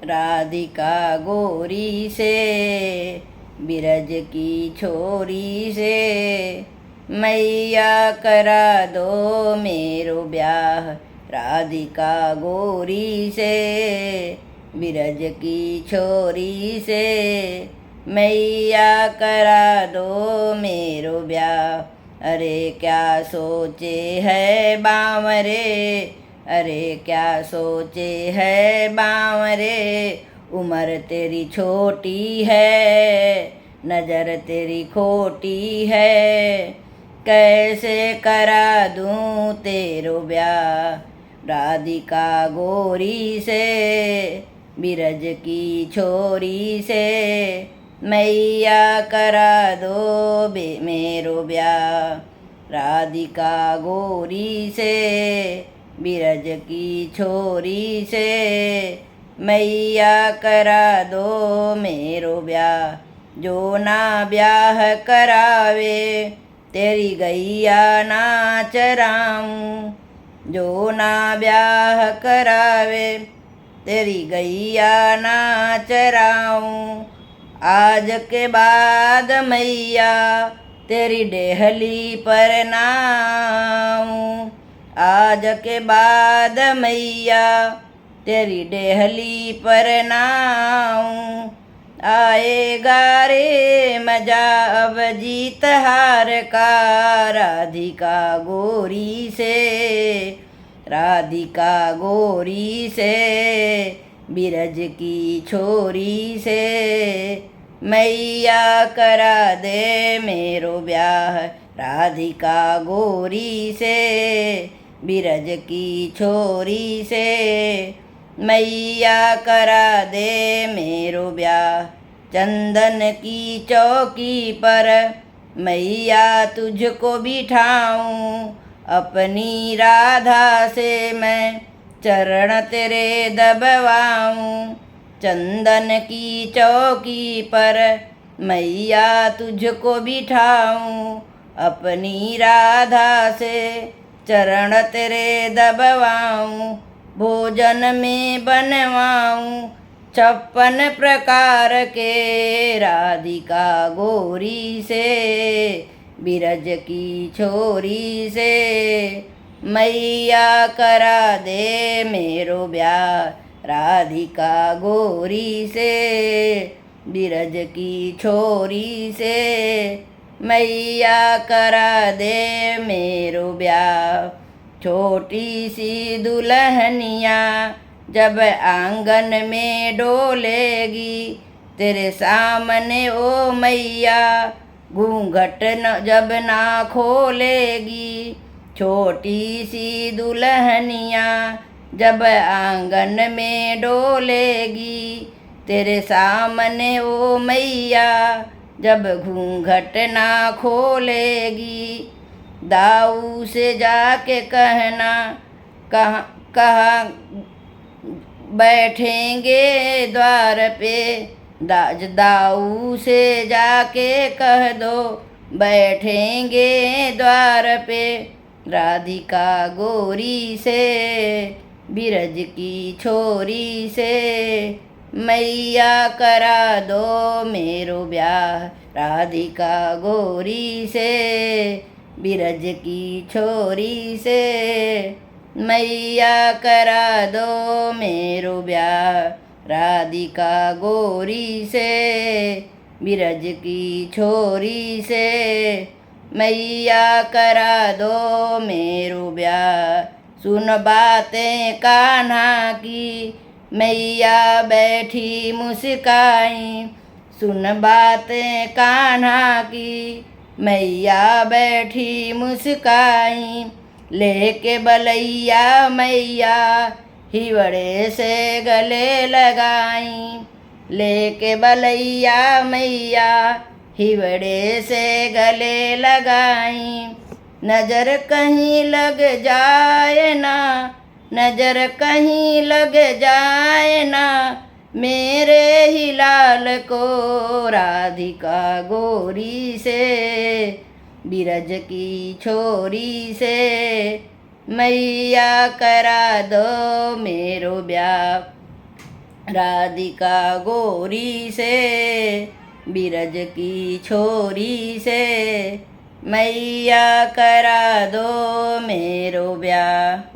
राधिका गोरी से, बिरज की छोरी से, मैया करा दो मेरो ब्याह। राधिका गोरी से, बिरज की छोरी से, मैया करा दो मेरो ब्याह। अरे क्या सोचे है बांवरे, अरे क्या सोचे है बांवरे, उम्र तेरी छोटी है, नज़र तेरी खोटी है, कैसे करा दूँ तेरो ब्याह। राधिका गोरी से, बिरज की छोरी से, मैया करा दो मेरो ब्याह। राधिका गोरी से, बिरज की छोरी से, मैया करा दो मेरो ब्याह। जो ना ब्याह करावे, तेरी गैया ना चराऊं। जो ना ब्याह करावे, तेरी गैया ना चराऊं। आज के बाद मैया, तेरी डेहली पर नाऊं। आज के बाद मैया, तेरी डेहली पर नाऊं। आएगा रे मजा अब जीत हार का, राधिका गोरी से, राधिका गोरी से, बिरज की छोरी से, मैया करा दे मेरो ब्याह। राधिका गोरी से, बिरज की छोरी से, मैया करा दे मेरो ब्याह। चंदन की चौकी पर मैया तुझको बिठाऊं, अपनी राधा से मैं चरण तेरे दबवाऊं। चंदन की चौकी पर मैया तुझको बिठाऊं, अपनी राधा से चरण तेरे दबवाऊं। भोजन में बनवाऊं 56 प्रकार के, राधिका गोरी से, बिरज की छोरी से, मैया करा दे मेरो ब्याह। राधिका गोरी से, बिरज की छोरी से, मैया करा दे मेरो ब्याह। छोटी सी दुल्हनिया जब आंगन में डोलेगी, तेरे सामने ओ मैया घूंघट जब ना खोलेगी। छोटी सी दुल्हनिया जब आंगन में डोलेगी, तेरे सामने ओ मैया जब घूंघट ना खोलेगी। दाऊ से जाके कहना, कहाँ बैठेंगे द्वार पे। दाऊ से जाके कह दो, बैठेंगे द्वार पे। राधिका गोरी से, बिरज की छोरी से, मैया करा दो मेरो ब्याह। राधिका गोरी से, बिरज की छोरी से, मैया करा दो मेरो ब्याह। राधिका गोरी से, बिरज की छोरी से, मैया करा दो मेरो ब्याह। सुन बातें कान्हा की, मैया बैठी मुस्काई। सुन बातें कान्हा की, मैया बैठी मुस्काई। लेके बलैया मैया हिवड़े से गले लगाई। लेके बलैया मैया हिवड़े से गले लगाई। नजर कहीं लग जाए ना, नजर कहीं लग जाए ना, मेरे ही लाल को। राधिका गोरी से, बिरज की छोरी से, मैया करा दो मेरो ब्याह। राधिका गोरी से बिरज की छोरी से मैया करा दो मेरो ब्याह।